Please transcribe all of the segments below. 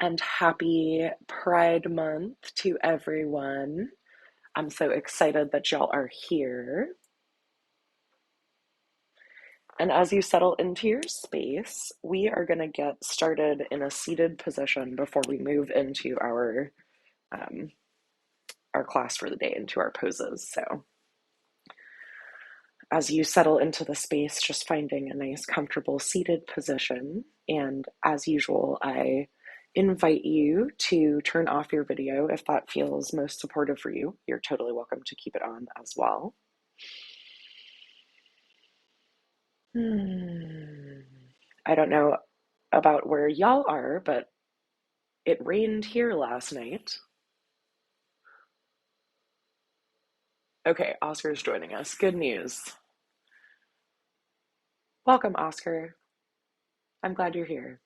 And happy Pride Month to everyone. I'm so excited that y'all are here. And as you settle into your space, we are going to get started in a seated position before we move into um, our class for the day, into our poses. So as you settle into the space, just finding a nice, comfortable seated position. And as usual, I invite you to turn off your video if that feels most supportive for you. You're totally welcome to keep it on as well. I don't know about where y'all are, but it rained here last night. Okay, Oscar's joining us. Good news. Welcome, Oscar. I'm glad you're here.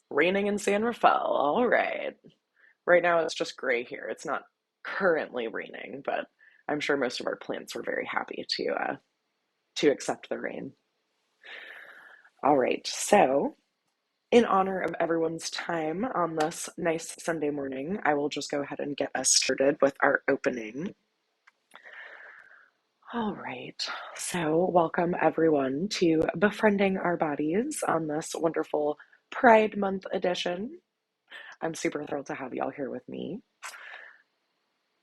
Raining in San Rafael. All right. Right now it's just gray here. It's not currently raining, but I'm sure most of our plants were very happy to accept the rain. All right. So, in honor of everyone's time on this nice Sunday morning, I will just go ahead and get us started with our opening. All right. So, welcome everyone to Befriending Our Bodies on this wonderful Pride Month edition. I'm super thrilled to have y'all here with me.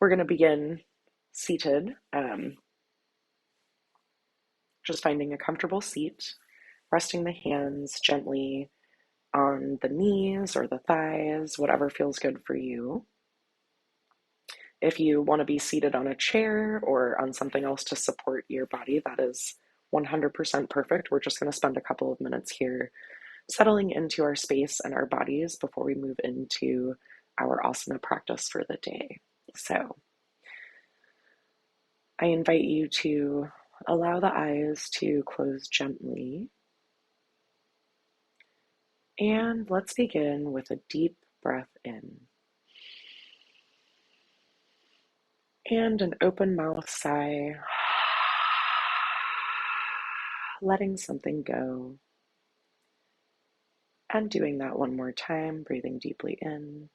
We're going to begin seated, just finding a comfortable seat, resting the hands gently on the knees or the thighs, whatever feels good for you. If you want to be seated on a chair or on something else to support your body, that is 100% perfect. We're just going to spend a couple of minutes here settling into our space and our bodies before we move into our asana practice for the day. So I invite you to allow the eyes to close gently. And let's begin with a deep breath in. And an open mouth sigh, letting something go. And doing that one more time, breathing deeply in.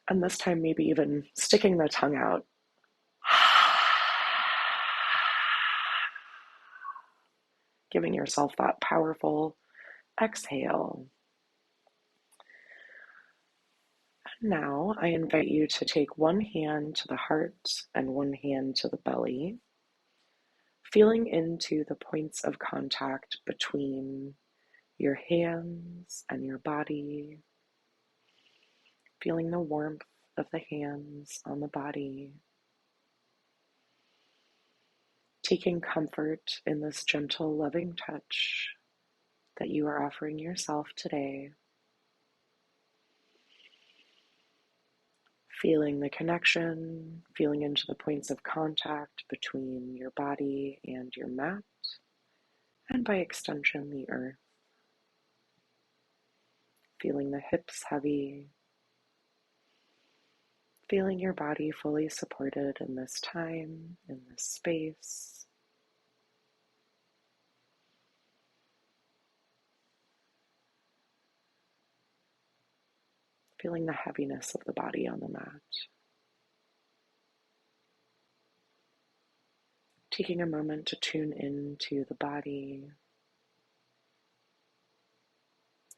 And this time, maybe even sticking the tongue out. Giving yourself that powerful exhale. Now, I invite you to take one hand to the heart and one hand to the belly, feeling into the points of contact between your hands and your body, feeling the warmth of the hands on the body, taking comfort in this gentle, loving touch that you are offering yourself today, feeling the connection, feeling into the points of contact between your body and your mat, and by extension, the earth. Feeling the hips heavy, feeling your body fully supported in this time, in this space. Feeling the heaviness of the body on the mat. Taking a moment to tune into the body,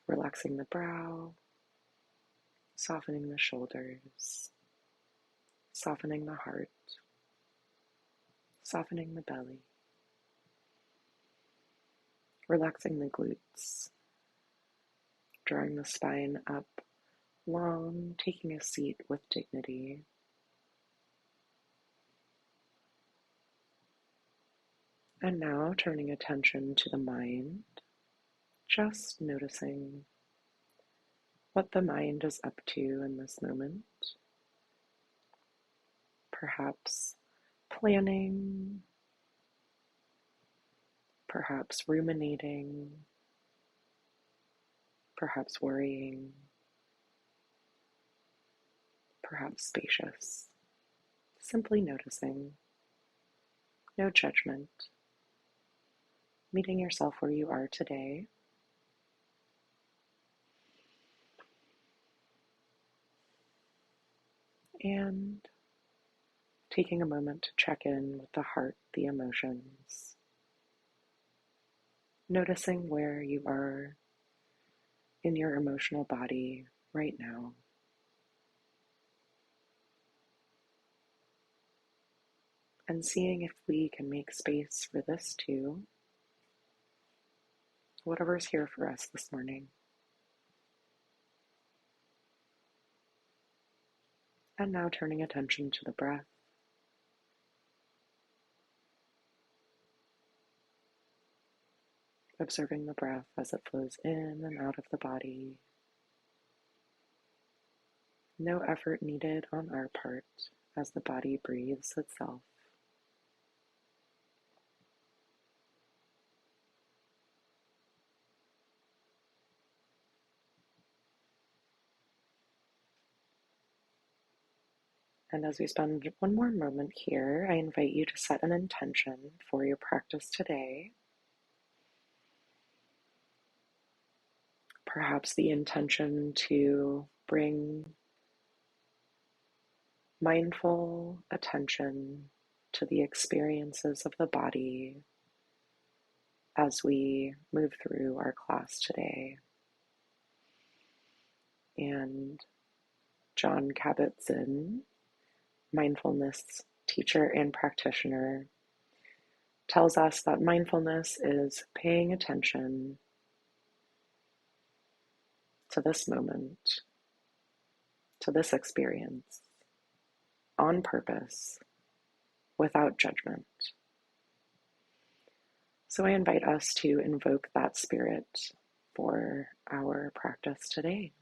relaxing the brow, softening the shoulders, softening the heart, softening the belly, relaxing the glutes, drawing the spine up long, taking a seat with dignity. And now turning attention to the mind, just noticing what the mind is up to in this moment. Perhaps planning, perhaps ruminating, perhaps worrying, perhaps spacious. Simply noticing, no judgment, meeting yourself where you are today, and taking a moment to check in with the heart, the emotions, noticing where you are in your emotional body right now. And seeing if we can make space for this too, whatever's here for us this morning. And now turning attention to the breath, observing the breath as it flows in and out of the body. No effort needed on our part as the body breathes itself. And as we spend one more moment here, I invite you to set an intention for your practice today. Perhaps the intention to bring mindful attention to the experiences of the body as we move through our class today. And John Kabat-Zinn, mindfulness teacher and practitioner, tells us that mindfulness is paying attention to this moment, to this experience, on purpose, without judgment. So I invite us to invoke that spirit for our practice today.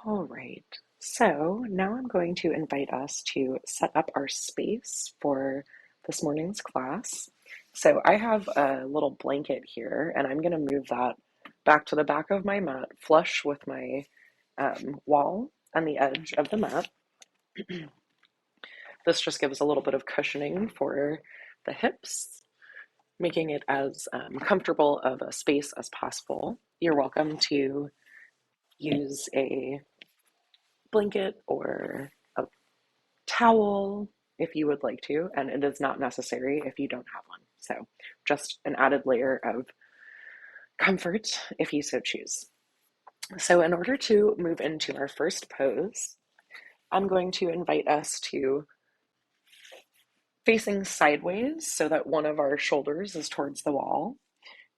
All right, so now I'm going to invite us to set up our space for this morning's class. So I have a little blanket here, and I'm going to move that back to the back of my mat, flush with my wall and the edge of the mat. This just gives a little bit of cushioning for the hips, making it as comfortable of a space as possible. You're welcome to use a blanket or a towel if you would like to, and it is not necessary if you don't have one. So just an added layer of comfort if you so choose. So in order to move into our first pose, I'm going to invite us to facing sideways so that one of our shoulders is towards the wall.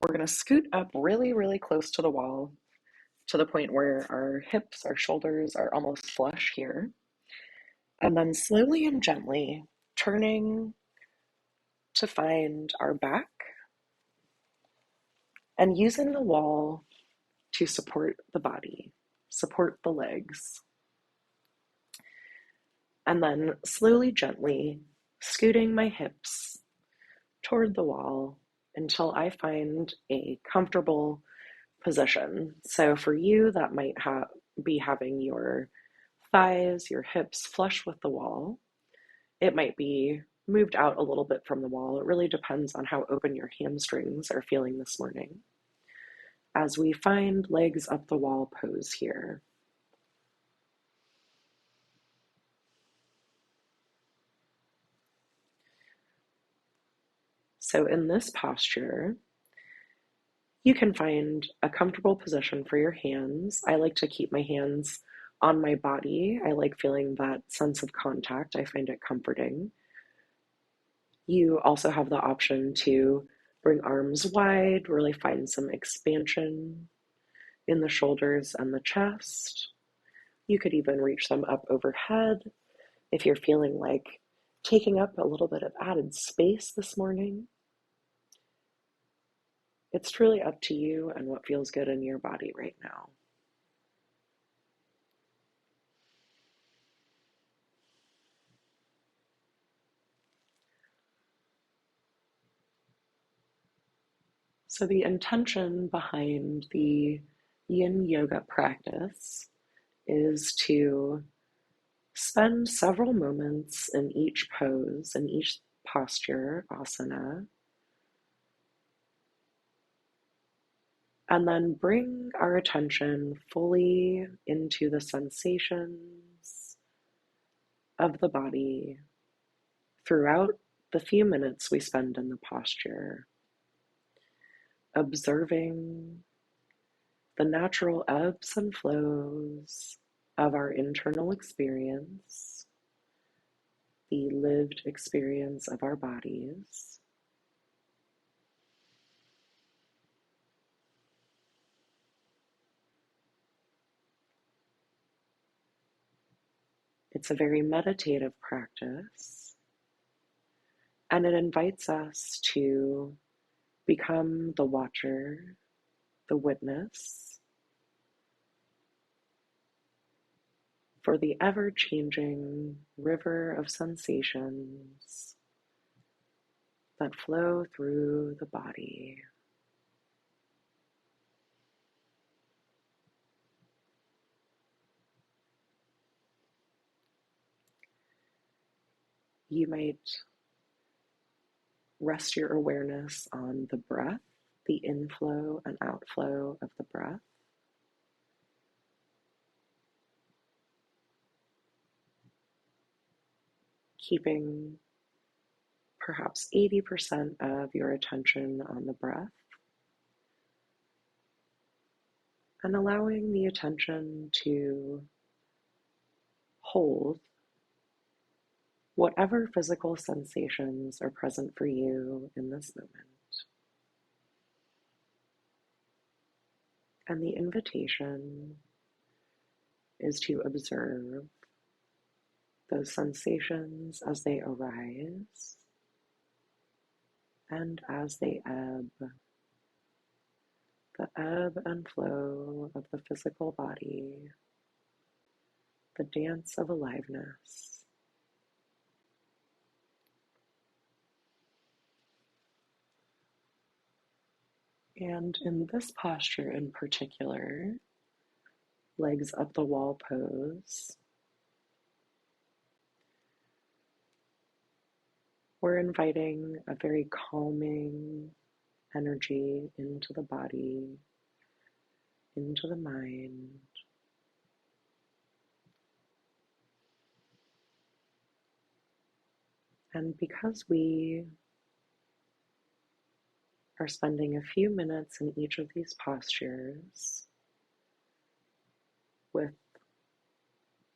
We're going to scoot up really, really close to the wall to the point where our hips, our shoulders are almost flush here. And then slowly and gently turning to find our back and using the wall to support the body, support the legs. And then slowly, gently scooting my hips toward the wall until I find a comfortable position. So for you, that might be having your thighs, your hips flush with the wall. It might be moved out a little bit from the wall. It really depends on how open your hamstrings are feeling this morning. As we find legs up the wall pose here. So in this posture, you can find a comfortable position for your hands. I like to keep my hands on my body. I like feeling that sense of contact. I find it comforting. You also have the option to bring arms wide, really find some expansion in the shoulders and the chest. You could even reach them up overhead if you're feeling like taking up a little bit of added space this morning. It's truly up to you and what feels good in your body right now. So the intention behind the Yin Yoga practice is to spend several moments in each pose, in each posture, asana, and then bring our attention fully into the sensations of the body throughout the few minutes we spend in the posture, observing the natural ebbs and flows of our internal experience, the lived experience of our bodies. It's a very meditative practice, and it invites us to become the watcher, the witness for the ever-changing river of sensations that flow through the body. You might rest your awareness on the breath, the inflow and outflow of the breath. Keeping perhaps 80% of your attention on the breath and allowing the attention to hold whatever physical sensations are present for you in this moment. And the invitation is to observe those sensations as they arise and as they ebb, the ebb and flow of the physical body, the dance of aliveness. And in this posture in particular, legs up the wall pose, we're inviting a very calming energy into the body, into the mind. And because we are spending a few minutes in each of these postures with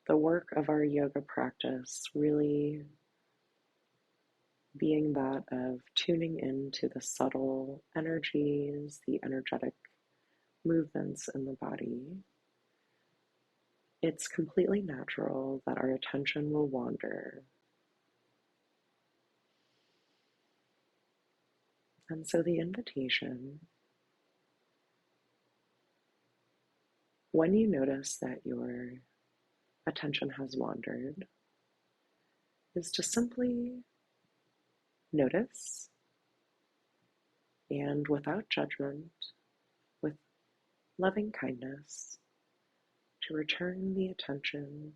the work of our yoga practice really being that of tuning into the subtle energies, the energetic movements in the body, it's completely natural that our attention will wander. And so the invitation, when you notice that your attention has wandered, is to simply notice and without judgment, with loving kindness, to return the attention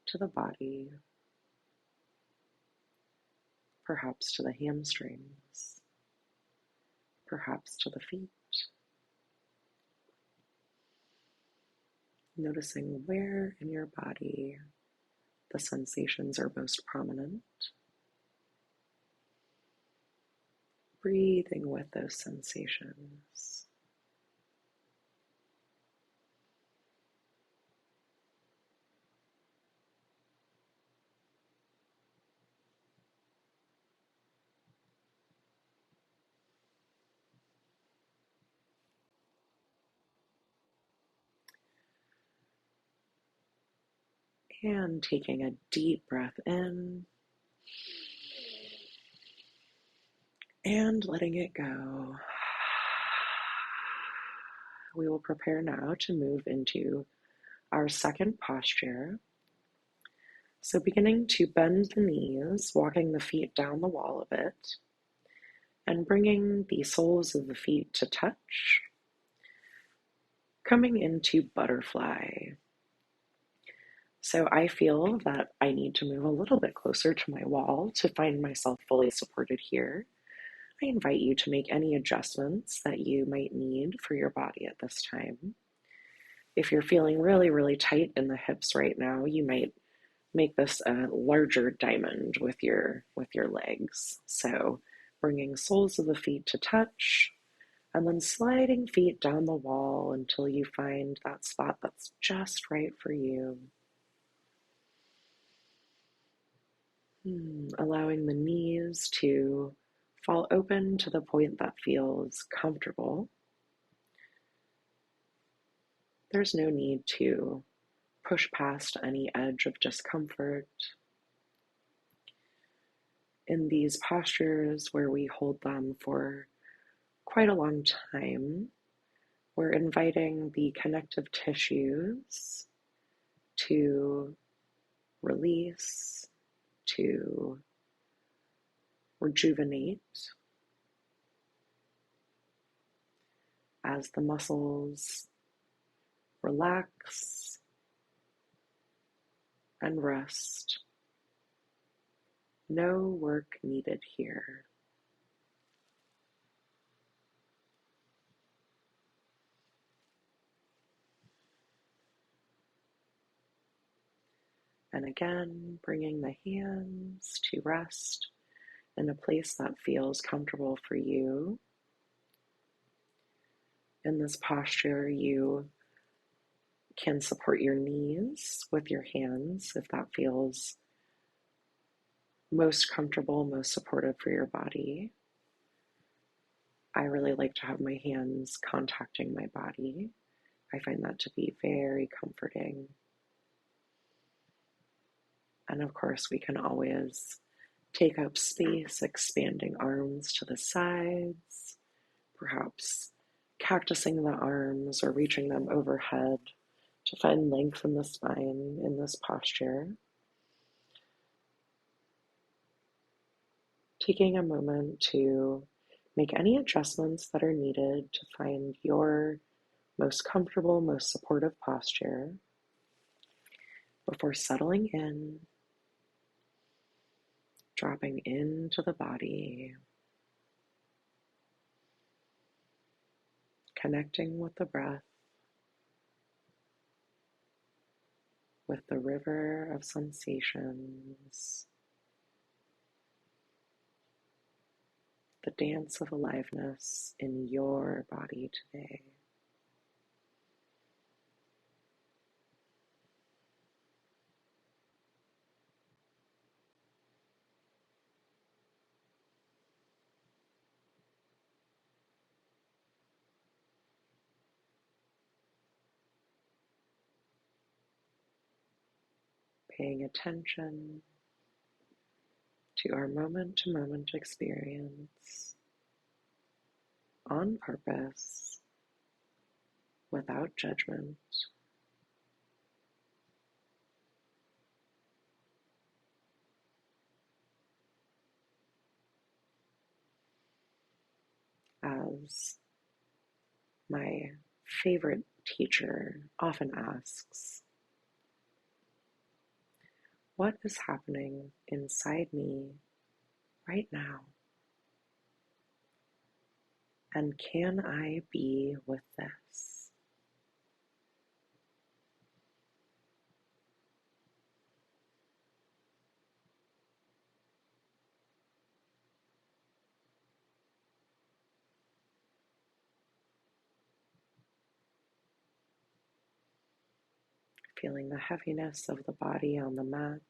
to the body, perhaps to the hamstrings, perhaps to the feet, noticing where in your body the sensations are most prominent, breathing with those sensations. And taking a deep breath in and letting it go. We will prepare now to move into our second posture. So beginning to bend the knees, walking the feet down the wall a bit, and bringing the soles of the feet to touch, coming into butterfly. So I feel that I need to move a little bit closer to my wall to find myself fully supported here. I invite you to make any adjustments that you might need for your body at this time. If you're feeling really, really tight in the hips right now, you might make this a larger diamond with your legs. So bringing soles of the feet to touch, and then sliding feet down the wall until you find that spot that's just right for you. Allowing the knees to fall open to the point that feels comfortable. There's no need to push past any edge of discomfort. In these postures where we hold them for quite a long time, we're inviting the connective tissues to release, to rejuvenate as the muscles relax and rest. No work needed here. And again, bringing the hands to rest in a place that feels comfortable for you. In this posture, you can support your knees with your hands if that feels most comfortable, most supportive for your body. I really like to have my hands contacting my body. I find that to be very comforting. And of course, we can always take up space, expanding arms to the sides, perhaps cactusing the arms or reaching them overhead to find length in the spine in this posture. Taking a moment to make any adjustments that are needed to find your most comfortable, most supportive posture before settling in, dropping into the body, connecting with the breath, with the river of sensations, the dance of aliveness in your body today. Paying attention to our moment-to-moment experience on purpose, without judgment. As my favorite teacher often asks, what is happening inside me right now? And can I be with this? Feeling the heaviness of the body on the mat,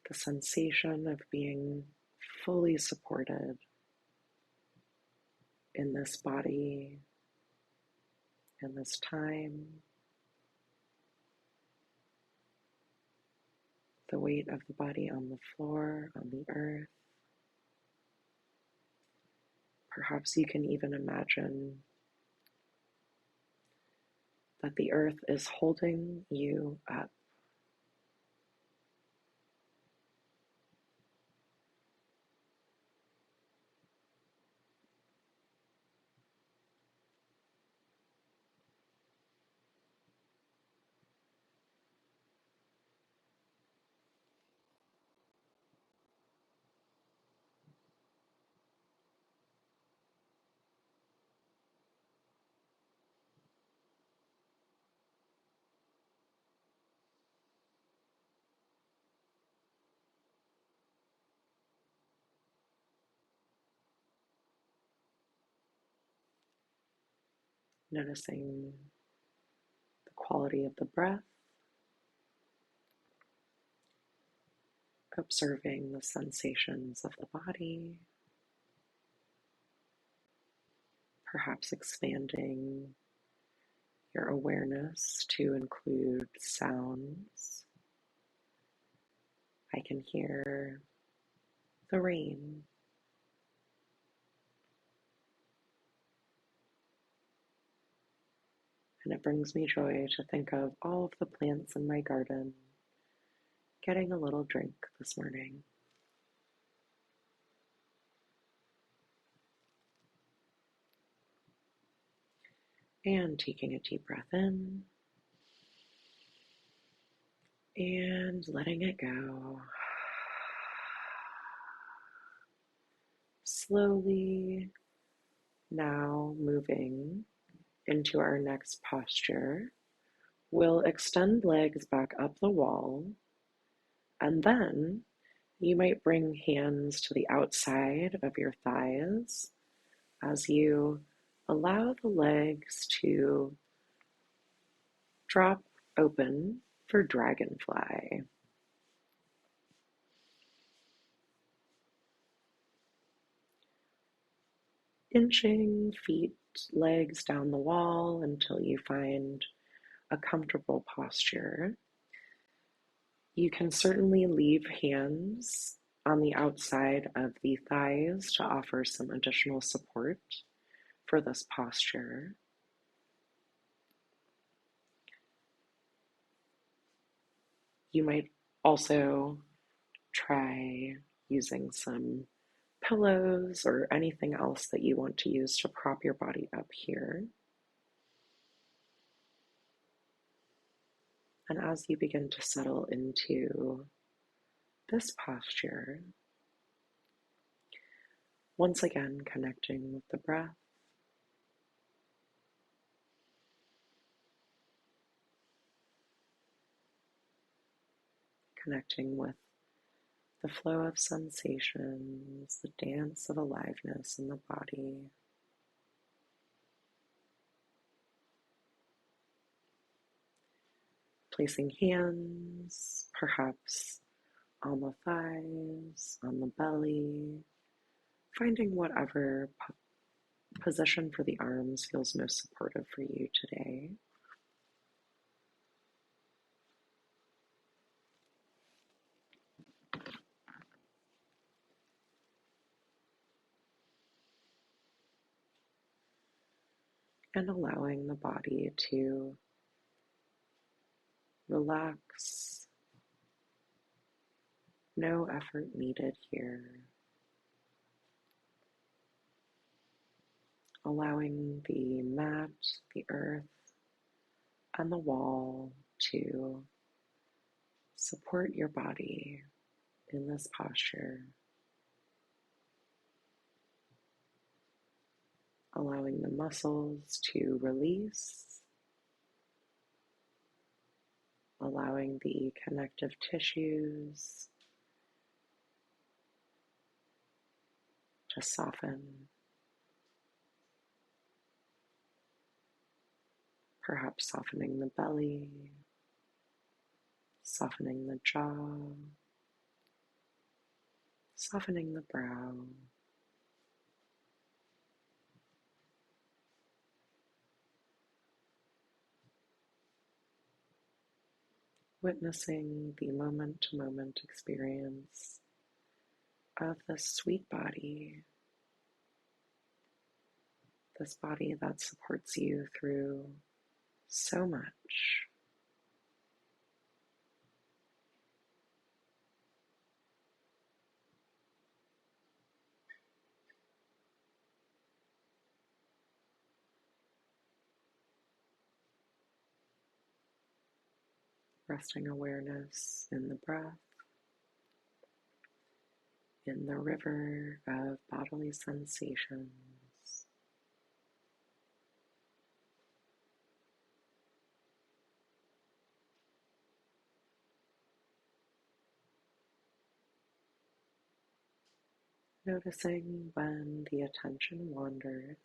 the sensation of being fully supported in this body, in this time, the weight of the body on the floor, on the earth. Perhaps you can even imagine that the earth is holding you up. Noticing the quality of the breath, observing the sensations of the body, perhaps expanding your awareness to include sounds. I can hear the rain, and it brings me joy to think of all of the plants in my garden getting a little drink this morning. And taking a deep breath in and letting it go. Slowly now moving into our next posture. We'll extend legs back up the wall, and then you might bring hands to the outside of your thighs as you allow the legs to drop open for dragonfly. Inching feet, legs down the wall until you find a comfortable posture. You can certainly leave hands on the outside of the thighs to offer some additional support for this posture. You might also try using some pillows or anything else that you want to use to prop your body up here. And as you begin to settle into this posture, once again connecting with the breath, connecting with the flow of sensations, the dance of aliveness in the body. Placing hands, perhaps on the thighs, on the belly, finding whatever position for the arms feels most supportive for you today. And allowing the body to relax. No effort needed here. Allowing the mat, the earth, and the wall to support your body in this posture. Allowing the muscles to release. Allowing the connective tissues to soften. Perhaps softening the belly, softening the jaw, softening the brow. Witnessing the moment-to-moment experience of this sweet body, this body that supports you through so much. Resting awareness in the breath, in the river of bodily sensations. Noticing when the attention wanders,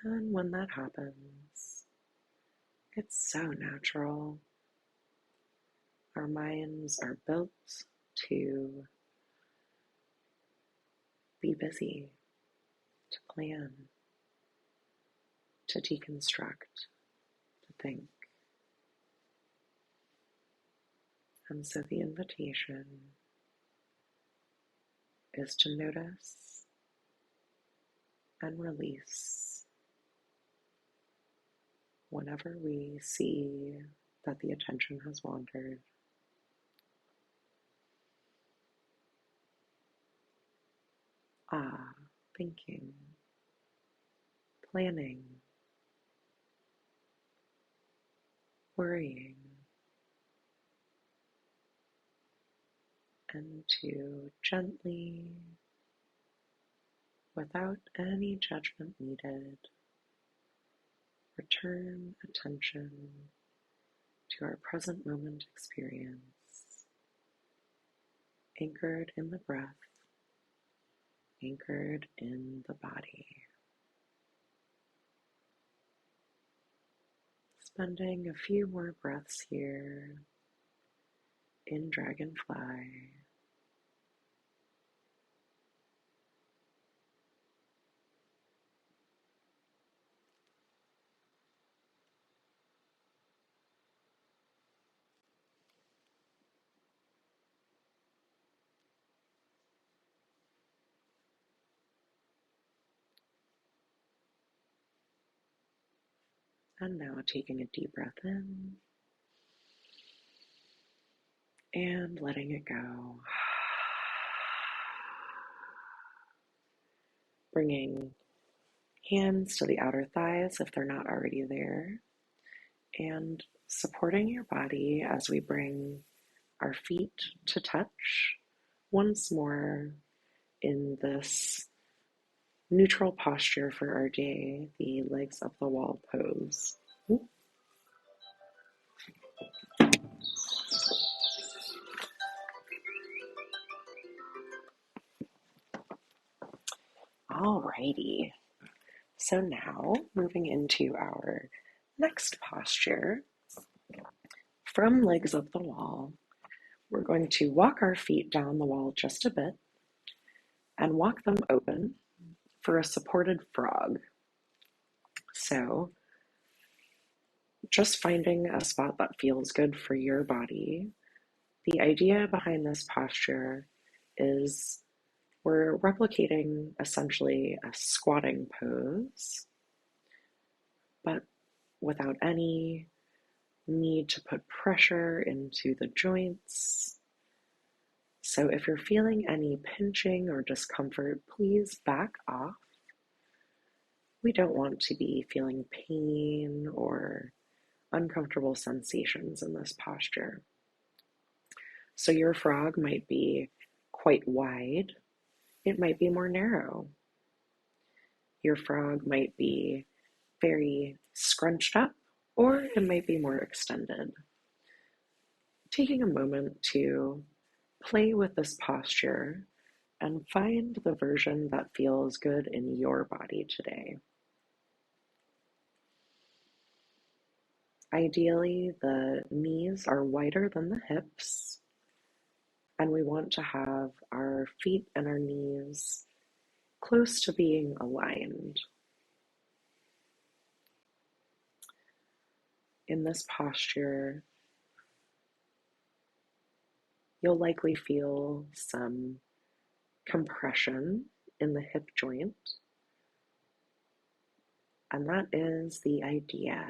And when that happens, it's so natural. Our minds are built to be busy, to plan, to deconstruct, to think. And so the invitation is to notice and release whenever we see that the attention has wandered. Thinking, planning, worrying, and to gently, without any judgment needed, return attention to our present moment experience, anchored in the breath, anchored in the body. Spending a few more breaths here in Dragonfly. And now taking a deep breath in and letting it go. Bringing hands to the outer thighs if they're not already there, and supporting your body as we bring our feet to touch once more in this neutral posture for our day, the legs up the wall pose. Alrighty, so now moving into our next posture. From legs up the wall, we're going to walk our feet down the wall just a bit and walk them open for a supported frog. So just finding a spot that feels good for your body. The idea behind this posture is we're replicating essentially a squatting pose, but without any need to put pressure into the joints. So if you're feeling any pinching or discomfort, please back off. We don't want to be feeling pain or uncomfortable sensations in this posture. So your frog might be quite wide. It might be more narrow. Your frog might be very scrunched up, or it might be more extended. Taking a moment to play with this posture and find the version that feels good in your body today. Ideally, the knees are wider than the hips, and we want to have our feet and our knees close to being aligned. In this posture, you'll likely feel some compression in the hip joint, and that is the idea.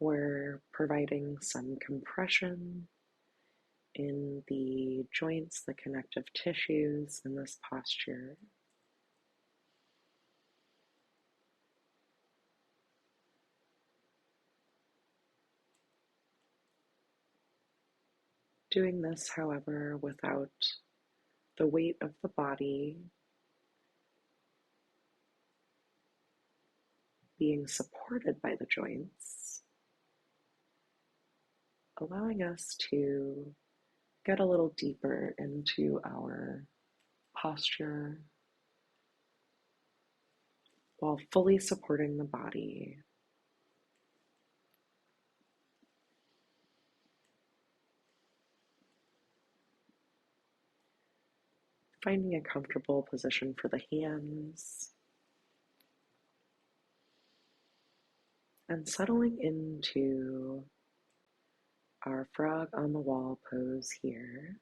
We're providing some compression in the joints, the connective tissues in this posture. Doing this, however, without the weight of the body being supported by the joints, allowing us to get a little deeper into our posture, while fully supporting the body. Finding a comfortable position for the hands and settling into our frog on the wall pose here.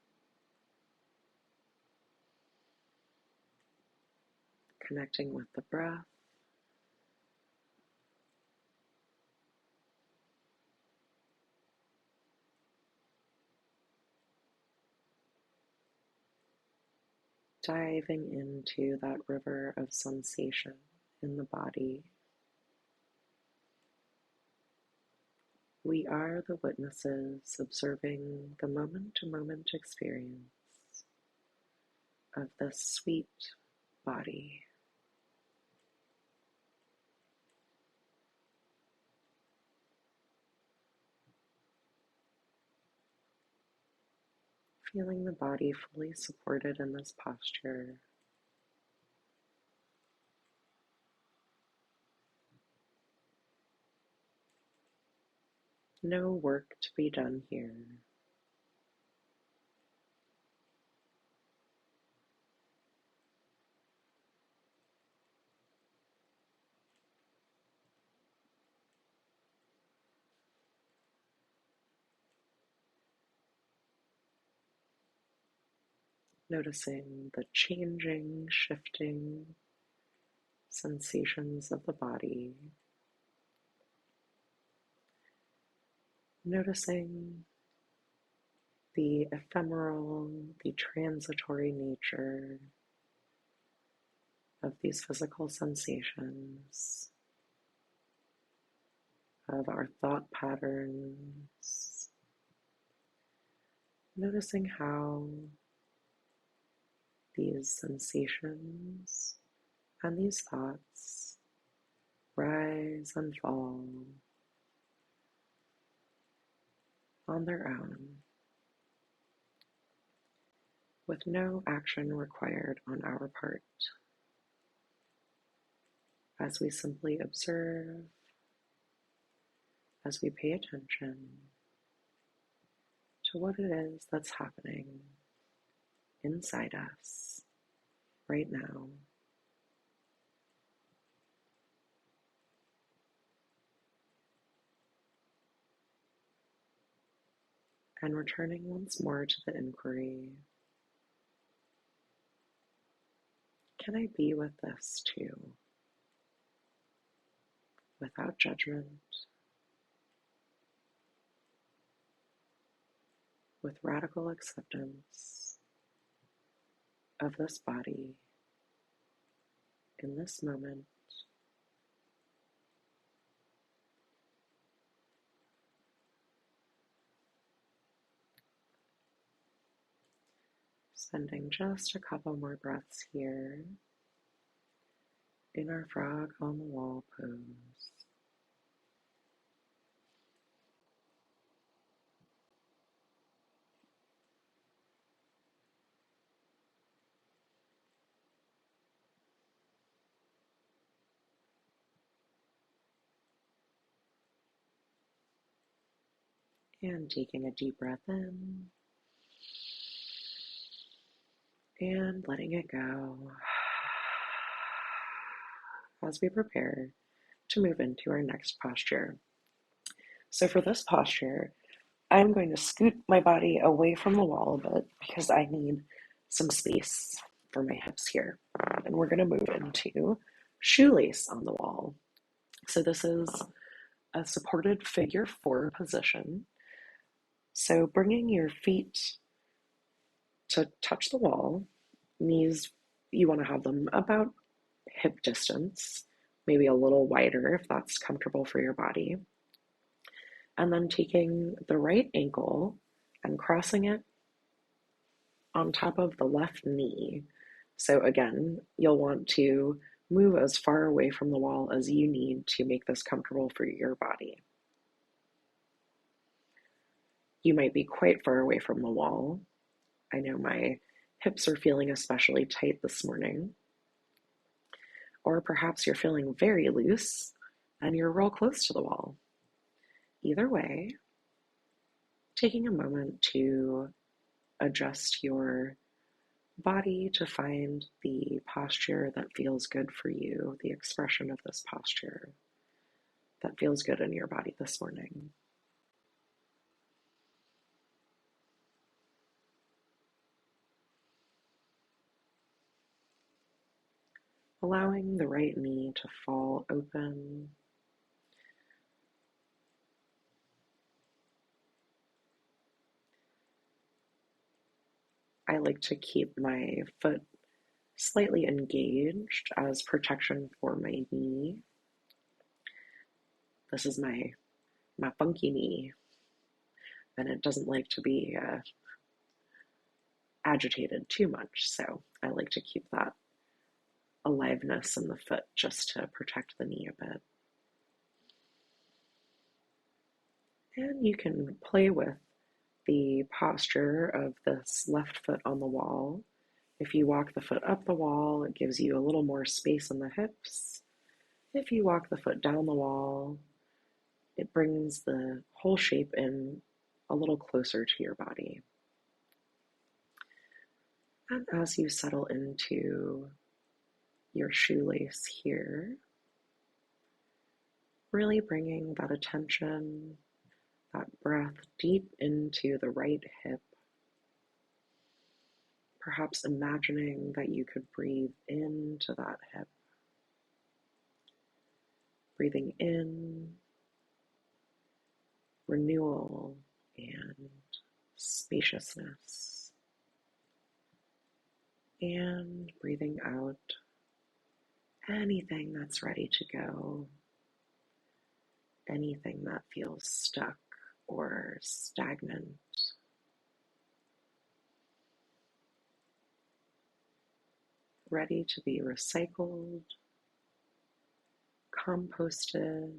Connecting with the breath. Diving into that river of sensation in the body. We are the witnesses observing the moment-to-moment experience of this sweet body. Feeling the body fully supported in this posture. No work to be done here. Noticing the changing, shifting sensations of the body. Noticing the ephemeral, the transitory nature of these physical sensations, of our thought patterns. Noticing how these sensations and these thoughts rise and fall on their own, with no action required on our part, as we simply observe, as we pay attention to what it is that's happening inside us right now. And returning once more to the inquiry, can I be with this too, without judgment, with radical acceptance of this body in this moment, spending just a couple more breaths here in our frog on the wall pose. And taking a deep breath in and letting it go as we prepare to move into our next posture. So for this posture, I'm going to scoot my body away from the wall a bit because I need some space for my hips here. And we're going to move into shoelace on the wall. So this is a supported figure 4 position. So bringing your feet to touch the wall, knees, you want to have them about hip distance, maybe a little wider if that's comfortable for your body. And then taking the right ankle and crossing it on top of the left knee. So again, you'll want to move as far away from the wall as you need to make this comfortable for your body. You might be quite far away from the wall. I know my hips are feeling especially tight this morning. Or perhaps you're feeling very loose and you're real close to the wall. Either way, taking a moment to adjust your body to find the posture that feels good for you, the expression of this posture that feels good in your body this morning. Allowing the right knee to fall open. I like to keep my foot slightly engaged as protection for my knee. This is my funky knee, and it doesn't like to be agitated too much, so I like to keep that aliveness in the foot just to protect the knee a bit. And you can play with the posture of this left foot on the wall. If you walk the foot up the wall, it gives you a little more space in the hips. If you walk the foot down the wall, it brings the whole shape in a little closer to your body. And as you settle into your shoelace here, really bringing that attention, that breath deep into the right hip, perhaps imagining that you could breathe into that hip, breathing in renewal and spaciousness, and breathing out anything that's ready to go, anything that feels stuck or stagnant. Ready to be recycled, composted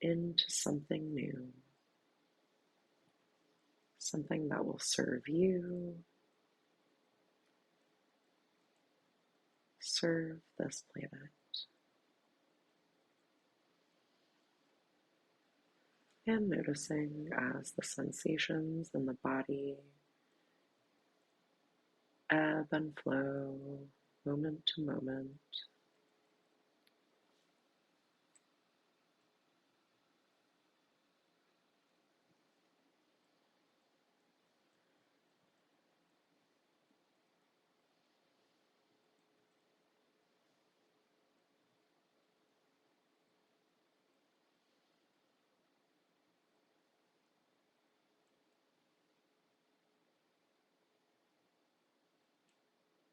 into something new, something that will serve you, serve this planet. And noticing as the sensations in the body ebb and flow moment to moment.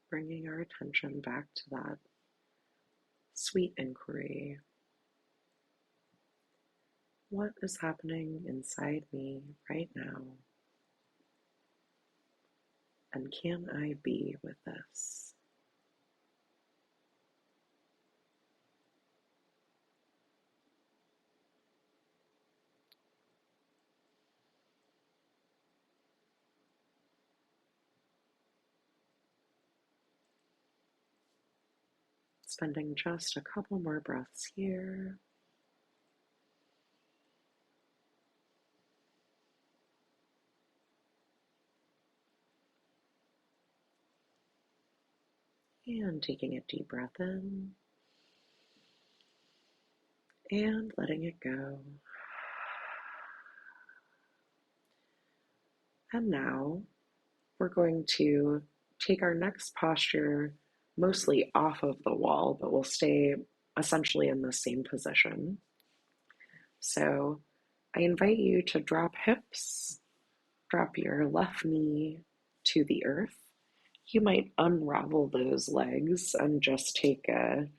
Bringing our attention back to that sweet inquiry. What is happening inside me right now? And can I be with this? Spending just a couple more breaths here. And taking a deep breath in and letting it go. And now we're going to take our next posture mostly off of the wall, but we'll stay essentially in the same position. So I invite you to drop hips, drop your left knee to the earth. You might unravel those legs and just take a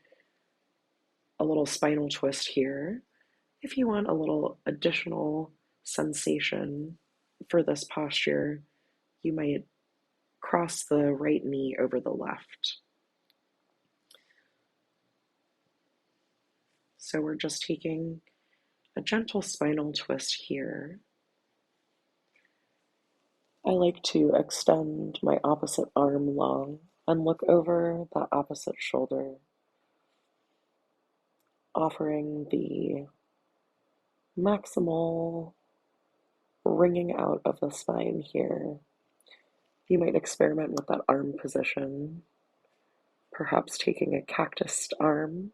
little spinal twist here. If you want a little additional sensation for this posture, you might cross the right knee over the left. So we're just taking a gentle spinal twist here. I like to extend my opposite arm long and look over the opposite shoulder, offering the maximal wringing out of the spine here. You might experiment with that arm position, perhaps taking a cactus arm,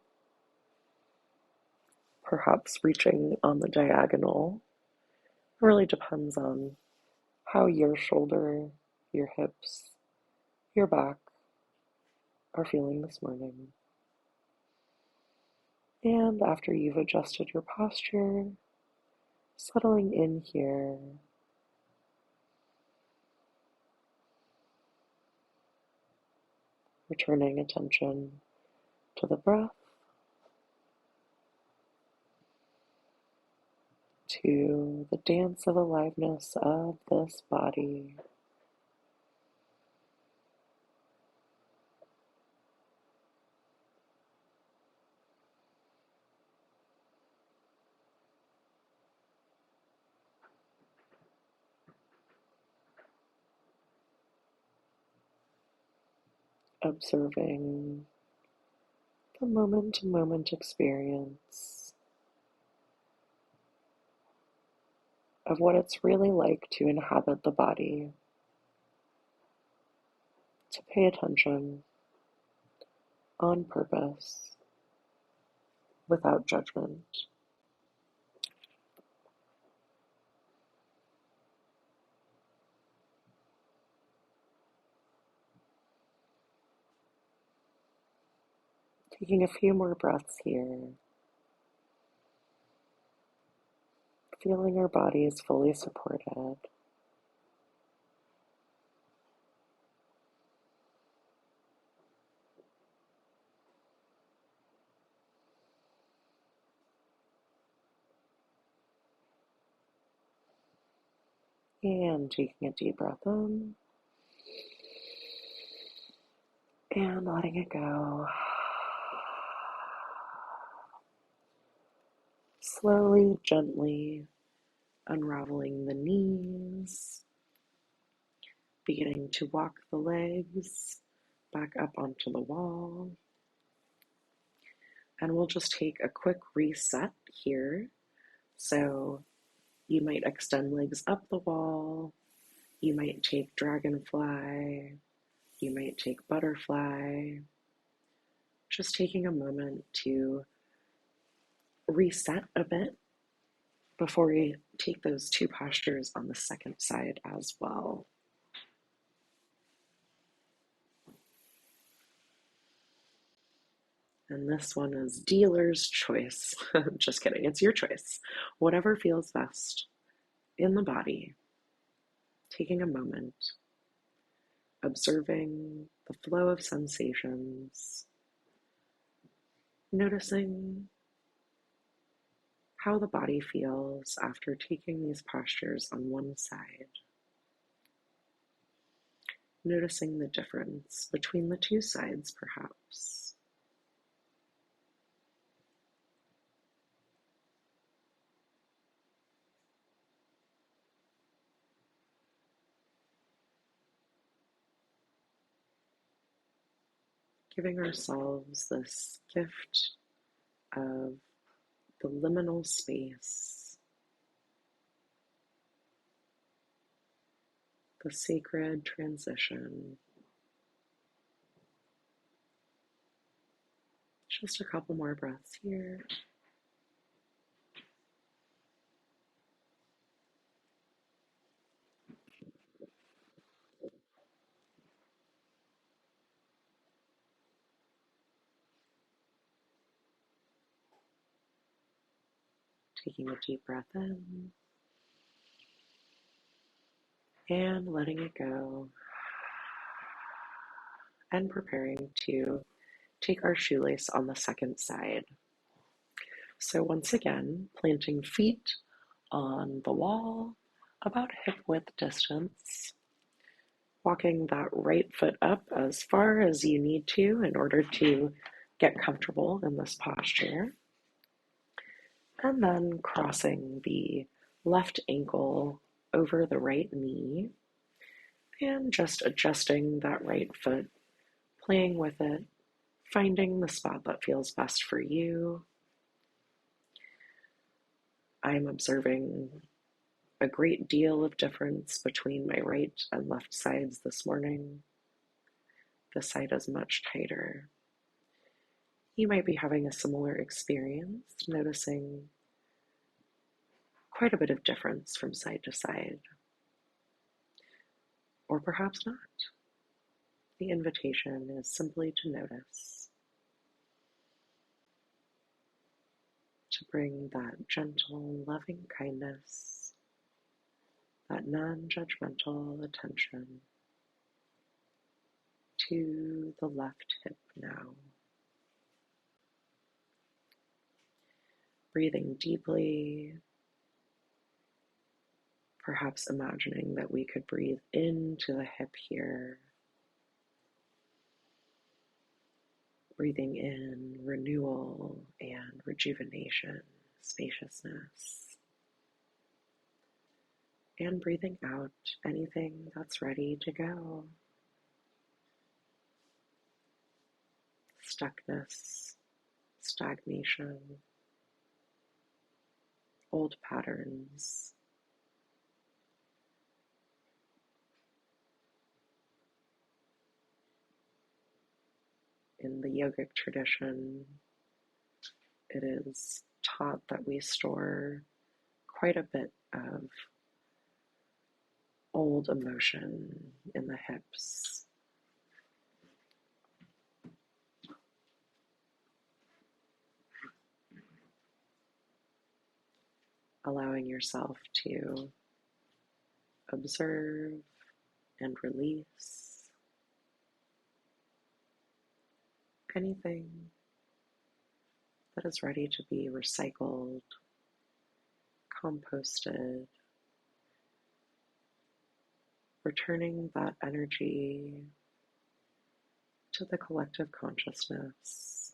perhaps reaching on the diagonal. It really depends on how your shoulder, your hips, your back are feeling this morning. And after you've adjusted your posture, settling in here, returning attention to the breath, to the dance of aliveness of this body. Observing the moment-to-moment experience of what it's really like to inhabit the body, to pay attention on purpose, without judgment. Taking a few more breaths here, feeling our bodies fully supported. And taking a deep breath in and letting it go. Slowly, gently unraveling the knees, beginning to walk the legs back up onto the wall. And we'll just take a quick reset here. So you might extend legs up the wall, you might take dragonfly, you might take butterfly. Just taking a moment to reset a bit before we take those two postures on the second side as well. And this one is dealer's choice. Just kidding, it's your choice. Whatever feels best in the body. Taking a moment, observing the flow of sensations, noticing how the body feels after taking these postures on one side. Noticing the difference between the two sides, perhaps. Giving ourselves this gift of the liminal space, the sacred transition. Just a couple more breaths here. Taking a deep breath in and letting it go, and preparing to take our shoelace on the second side. So once again, planting feet on the wall, about hip width distance, walking that right foot up as far as you need to in order to get comfortable in this posture, and then crossing the left ankle over the right knee, and just adjusting that right foot, playing with it, finding the spot that feels best for you, I'm observing a great deal of difference between my right and left sides this morning. The side is much tighter. You might be having a similar experience, noticing quite a bit of difference from side to side, or perhaps not. The invitation is simply to notice, to bring that gentle, loving kindness, that non-judgmental attention to the left hip now. Breathing deeply, perhaps imagining that we could breathe into the hip here, breathing in renewal and rejuvenation, spaciousness, and breathing out anything that's ready to go. Stuckness, stagnation, old patterns. In the yogic tradition, it is taught that we store quite a bit of old emotion in the hips. Allowing yourself to observe and release anything that is ready to be recycled, composted, returning that energy to the collective consciousness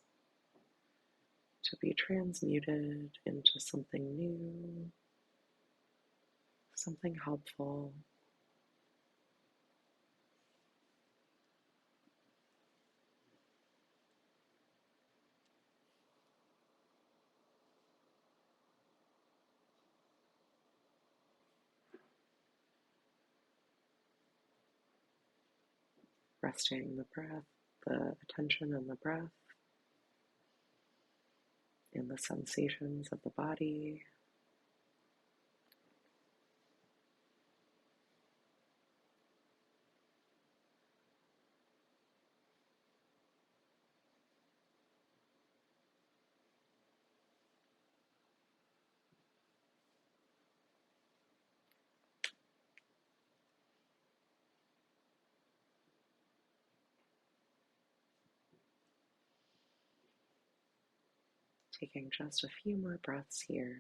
to be transmuted into something new, something helpful. Resting the breath, the attention on the breath, in the sensations of the body. Taking just a few more breaths here.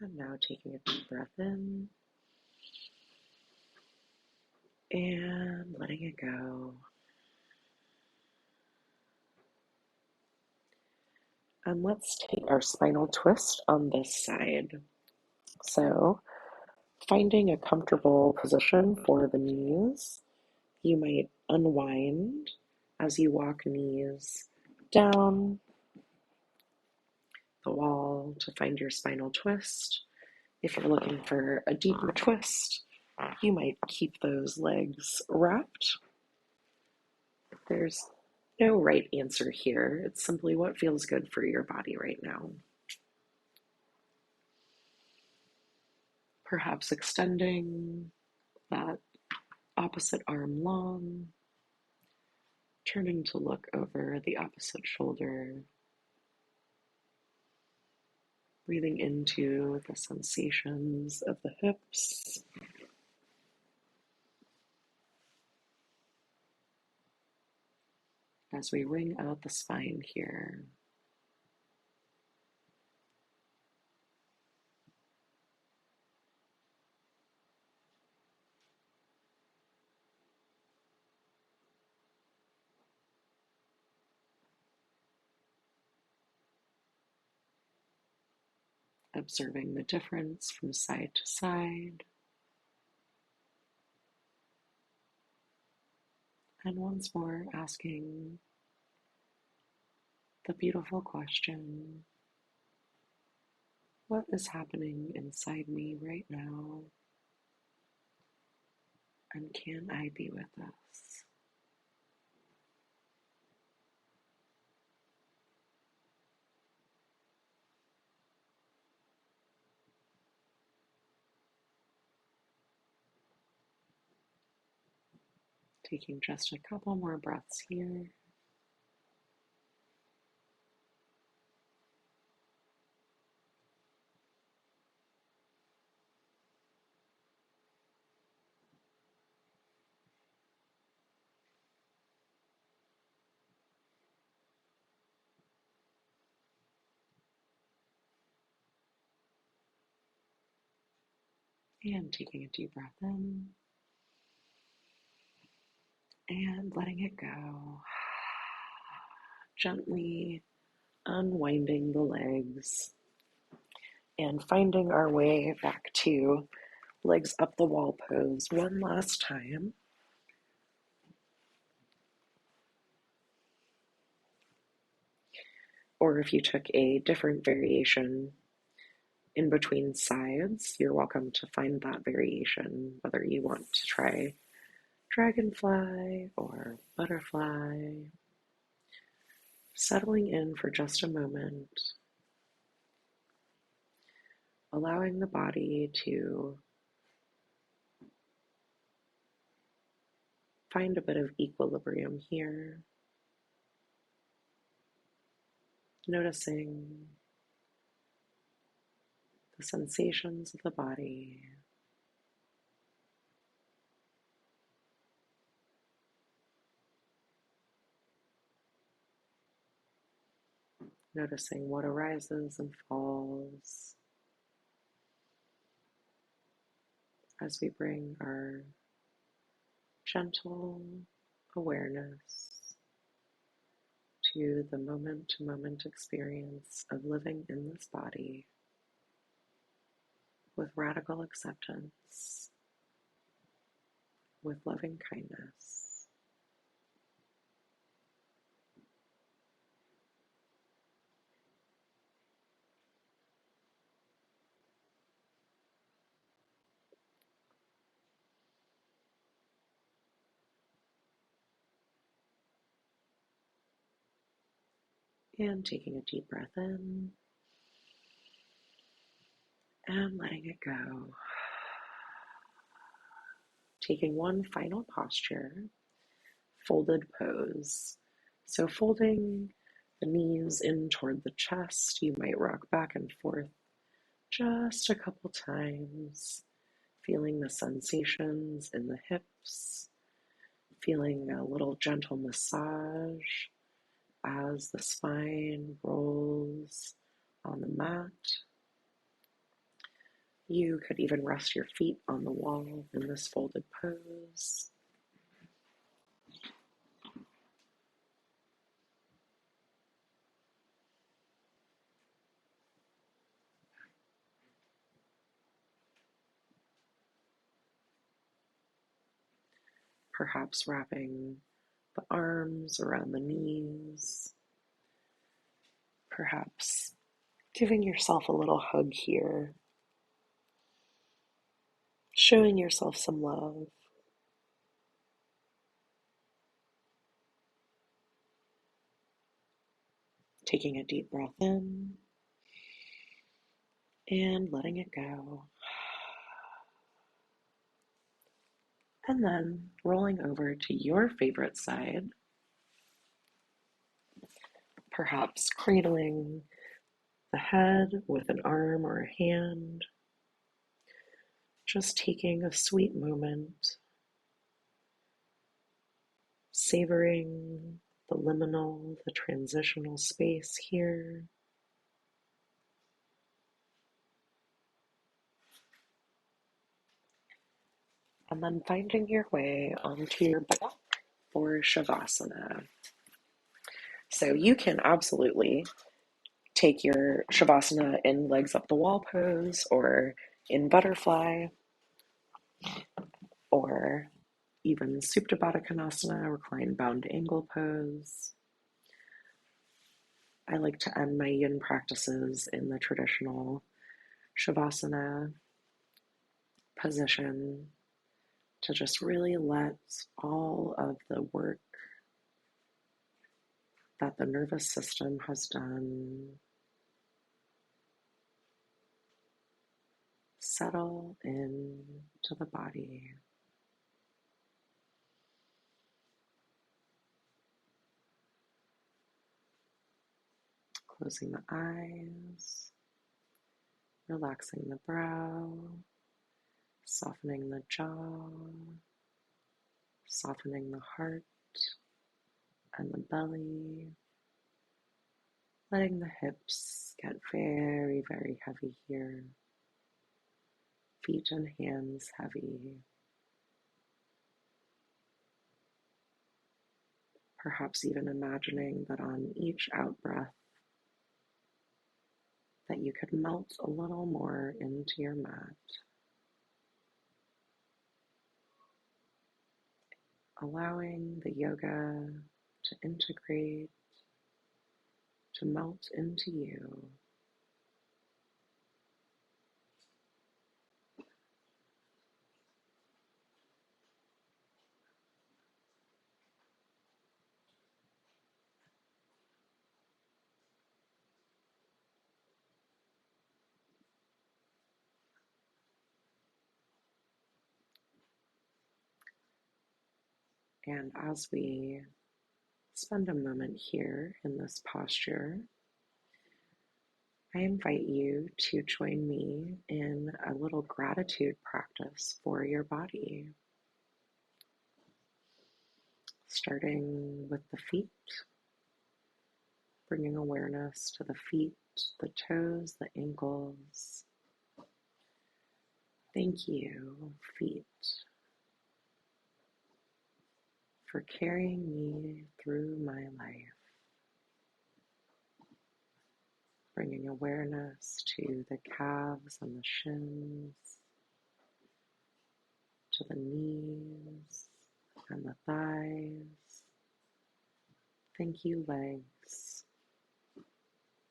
And now taking a deep breath in and letting it go. And let's take our spinal twist on this side. So, finding a comfortable position for the knees, you might unwind as you walk knees down the wall to find your spinal twist. If you're looking for a deeper twist, you might keep those legs wrapped. There's no right answer here. It's simply what feels good for your body right now. Perhaps extending that opposite arm long, turning to look over the opposite shoulder, breathing into the sensations of the hips, as we wring out the spine here. observing the difference from side to side. And once more asking the beautiful question, what is happening inside me right now? And can I be with this? Taking just a couple more breaths here. And taking a deep breath in and letting it go. Gently unwinding the legs and finding our way back to legs up the wall pose one last time. Or if you took a different variation in between sides, you're welcome to find that variation, whether you want to try dragonfly or butterfly. Settling in for just a moment, allowing the body to find a bit of equilibrium here, noticing the sensations of the body, noticing what arises and falls as we bring our gentle awareness to the moment-to-moment experience of living in this body with radical acceptance, with loving kindness. And taking a deep breath in and letting it go. Taking one final posture, folded pose. So folding the knees in toward the chest, you might rock back and forth just a couple times, feeling the sensations in the hips, feeling a little gentle massage as the spine rolls on the mat. You could even rest your feet on the wall in this folded pose. Perhaps wrapping the arms around the knees. Perhaps giving yourself a little hug here. Showing yourself some love. Taking a deep breath in and letting it go. And then rolling over to your favorite side. Perhaps cradling the head with an arm or a hand. Just taking a sweet moment, savoring the liminal, the transitional space here. And then finding your way onto your back for Shavasana. So you can absolutely take your Shavasana in legs up the wall pose, or in butterfly, or even Supta Baddha Konasana, reclined bound angle pose. I like to end my yin practices in the traditional Shavasana position to just really let all of the work that the nervous system has done settle into the body. Closing the eyes, relaxing the brow, softening the jaw, softening the heart and the belly, letting the hips get very, very heavy here, feet and hands heavy. Perhaps even imagining that on each out-breath that you could melt a little more into your mat, allowing the yoga to integrate, to melt into you. And as we spend a moment here in this posture, I invite you to join me in a little gratitude practice for your body, starting with the feet, bringing awareness to the feet, the toes, the ankles. Thank you, feet, for carrying me through my life, bringing awareness to the calves and the shins, to the knees and the thighs. Thank you, legs,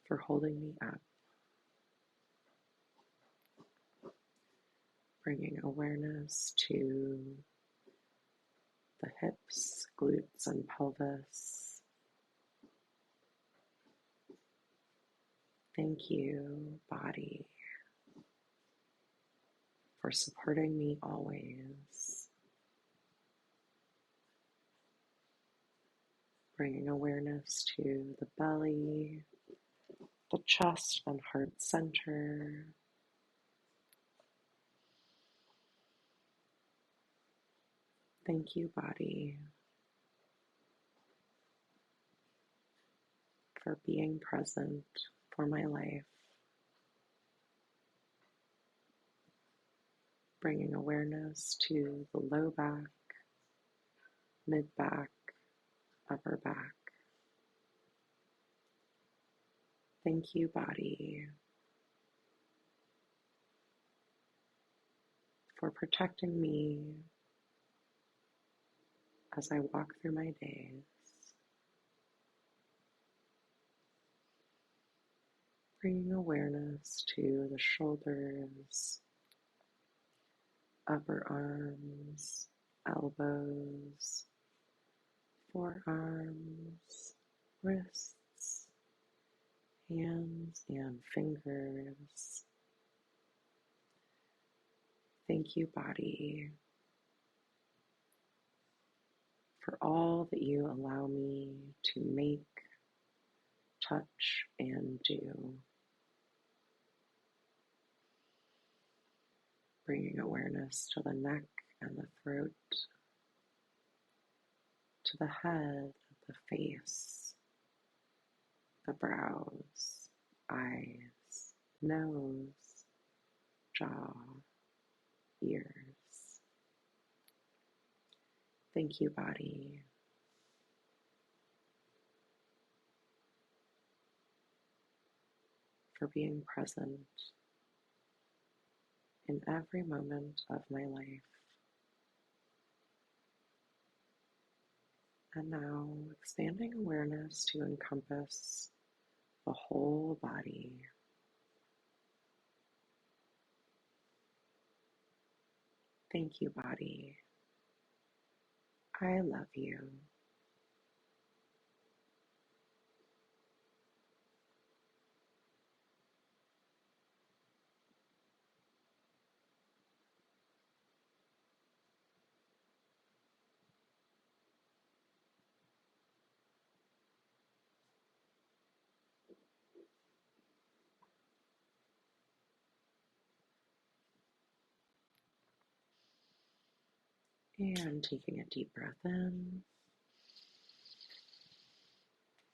for holding me up, bringing awareness to the hips, glutes, and pelvis. Thank you, body, for supporting me always. Bringing awareness to the belly, the chest and heart center. Thank you, body, for being present for my life. Bringing awareness to the low back, mid back, upper back. Thank you, body, for protecting me as I walk through my days. Bringing awareness to the shoulders, upper arms, elbows, forearms, wrists, hands, and fingers. Thank you, body, for all that you allow me to make, touch, and do. Bringing awareness to the neck and the throat, to the head, the face, the brows, eyes, nose, jaw, ears. Thank you, body. for being present in every moment of my life. And now expanding awareness to encompass the whole body. Thank you, body. I love you. And taking a deep breath in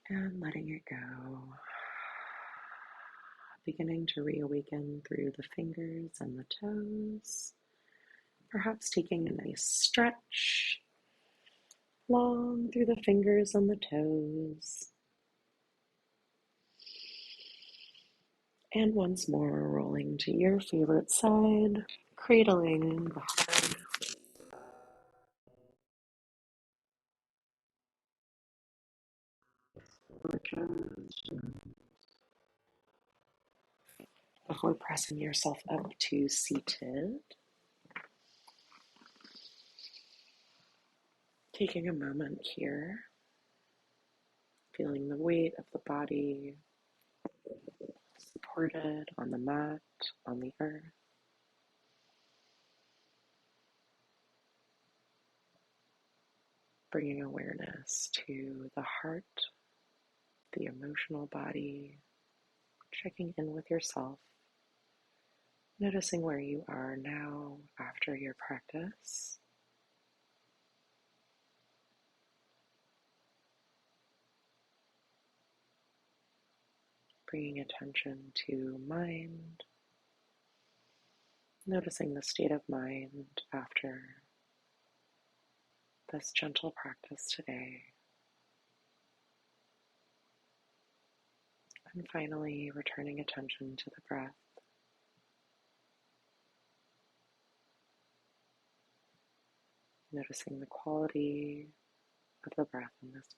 and letting it go. Beginning to reawaken through the fingers and the toes. Perhaps taking a nice stretch long through the fingers and the toes. And once more, rolling to your favorite side, cradling the heart. Before pressing yourself up to seated, taking a moment here, feeling the weight of the body supported on the mat, on the earth. Bringing awareness to the heart, the emotional body, checking in with yourself, noticing where you are now after your practice. Bringing attention to mind, noticing the state of mind after this gentle practice today. And finally, returning attention to the breath. Noticing the quality of the breath in this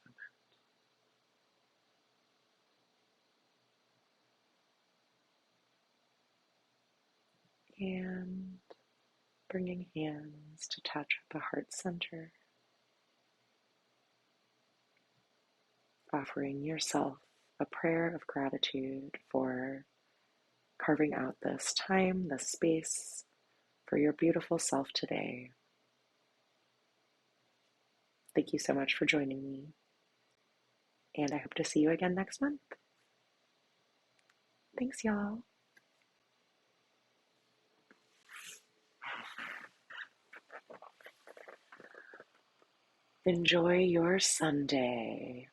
moment. And bringing hands to touch at the heart center. Offering yourself a prayer of gratitude for carving out this time, this space for your beautiful self today. Thank you so much for joining me, and I hope to see you again next month. Thanks, y'all. Enjoy your Sunday.